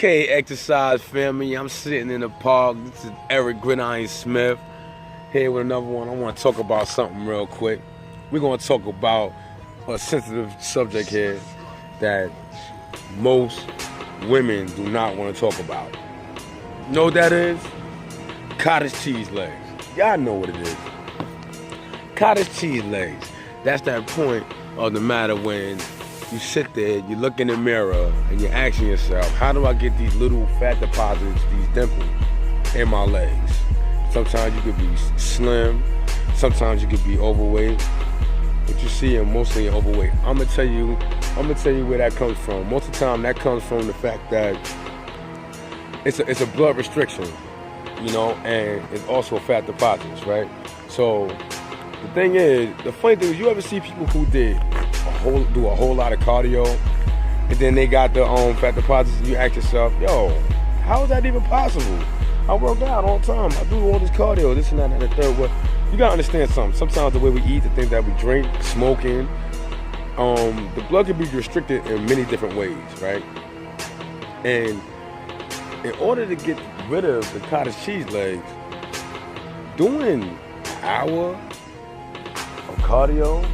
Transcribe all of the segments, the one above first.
Okay, exercise family, I'm sitting in the park. This is Erick Smith here with another one. I want to talk about something real quick. We're going to talk about a sensitive subject here that most women do not want to talk about. You know what that is? Cottage cheese legs. Y'all know what it is. Cottage cheese legs. That's that point of the matter when you sit there, you look in the mirror, and you're asking yourself, how do I get these little fat deposits, these dimples in my legs? Sometimes you could be slim, sometimes you could be overweight, but you see it mostly in overweight. I'm gonna tell you where that comes from. Most of the time, that comes from the fact that it's a blood restriction, you know, and it's also fat deposits, right? So the thing is, the funny thing is, you ever see people who do a whole lot of cardio, and then they got the fat deposits, and you ask yourself, yo, how is that even possible? I work out all the time. I do all this cardio, this and that and the third. Well, you gotta understand something. Sometimes the way we eat, the things that we drink, smoking, the blood can be restricted in many different ways, right? And in order to get rid of the cottage cheese legs, doing an hour of cardio,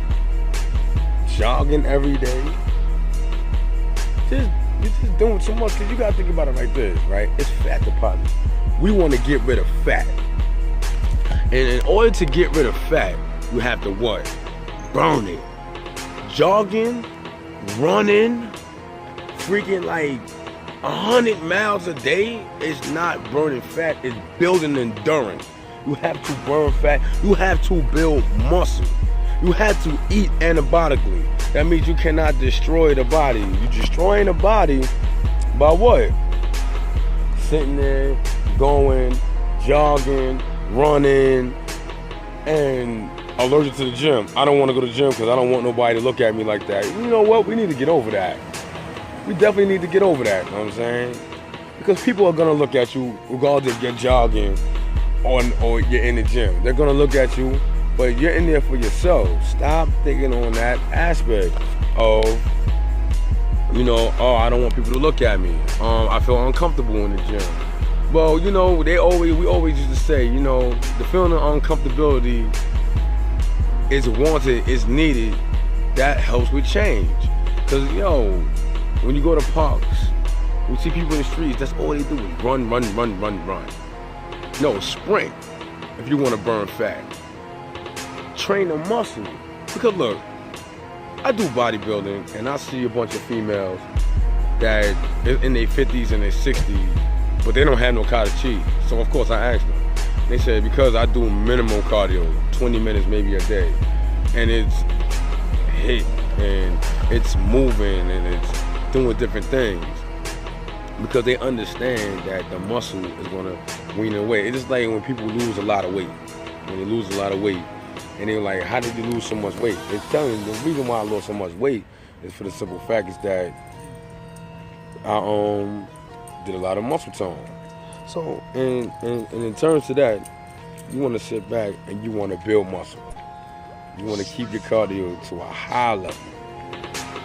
jogging every day, you're just doing too much, because you gotta think about it like this, right? It's fat deposits. We want to get rid of fat, and in order to get rid of fat, you have to what? Burn it. Jogging, running, freaking like 100 miles a day is not burning fat, it's building endurance. You have to burn fat, you have to build muscle. You have to eat anabolically. That means you cannot destroy the body. You're destroying the body by what? Sitting there, going, jogging, running, and allergic to the gym. I don't want to go to the gym because I don't want nobody to look at me like that. You know what? We need to get over that. We definitely need to get over that, you know what I'm saying? Because people are going to look at you regardless if you're jogging or you're in the gym. They're going to look at you, but you're in there for yourself. Stop thinking on that aspect of, you know, oh, I don't want people to look at me. I feel uncomfortable in the gym. Well, you know, we always used to say, you know, the feeling of uncomfortability is wanted, is needed. That helps with change. Because, yo, when you go to parks, you see people in the streets, that's all they do is run. No, sprint if you want to burn fat. Train the muscle. Because look, I do bodybuilding, and I see a bunch of females that in their 50s and their 60s, but they don't have no cottage cheese. So of course I asked them. They said, because I do minimum cardio, 20 minutes maybe a day, and it's hit, and it's moving, and it's doing different things, because they understand that the muscle is gonna wean away. It's just like when people lose a lot of weight. When they lose a lot of weight, and they're like, how did you lose so much weight? They're telling you, the reason why I lost so much weight is for the simple fact is that I did a lot of muscle tone. So, and in terms of that, you want to sit back and you want to build muscle. You want to keep your cardio to a high level,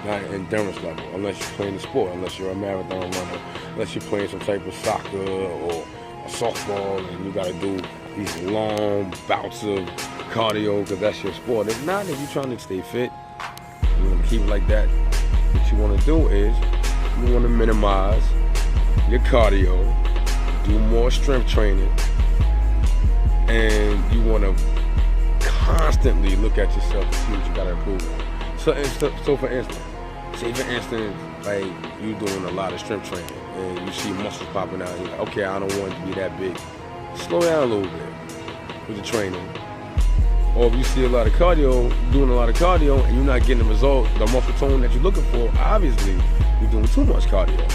not an endurance level, unless you're playing a sport, unless you're a marathon runner, unless you're playing some type of soccer or a softball, and you got to do these long bouts of cardio because that's your sport. If not, if you're trying to stay fit, you want to keep it like that, what you want to do is you want to minimize your cardio, do more strength training, and you want to constantly look at yourself to see what you got to improve on. So for instance, like you doing a lot of strength training and you see muscles popping out, and you're like, okay, I don't want it to be that big. Slow down a little bit with the training. Or if you see a lot of cardio, doing a lot of cardio, and you're not getting the result, the muscle tone that you're looking for, obviously you're doing too much cardio.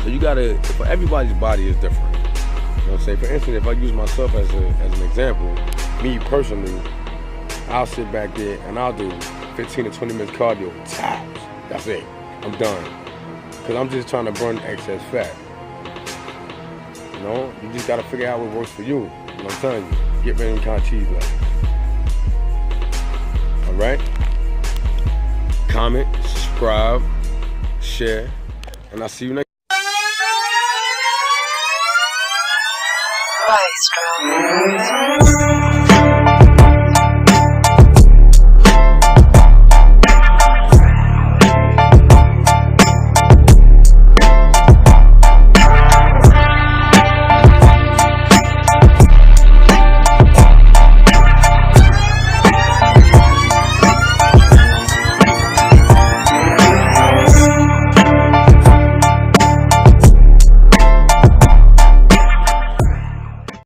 So you gotta, for everybody's body is different. You know what I'm saying? For instance, if I use myself as an example, me personally, I'll sit back there and I'll do 15 to 20 minutes cardio tops. That's it. I'm done. Because I'm just trying to burn excess fat. You know? You just gotta figure out what works for you. You know what I'm telling you? Get rid of them cottage cheese legs. Alright? Comment, subscribe, share, and I'll see you next time. bass drum.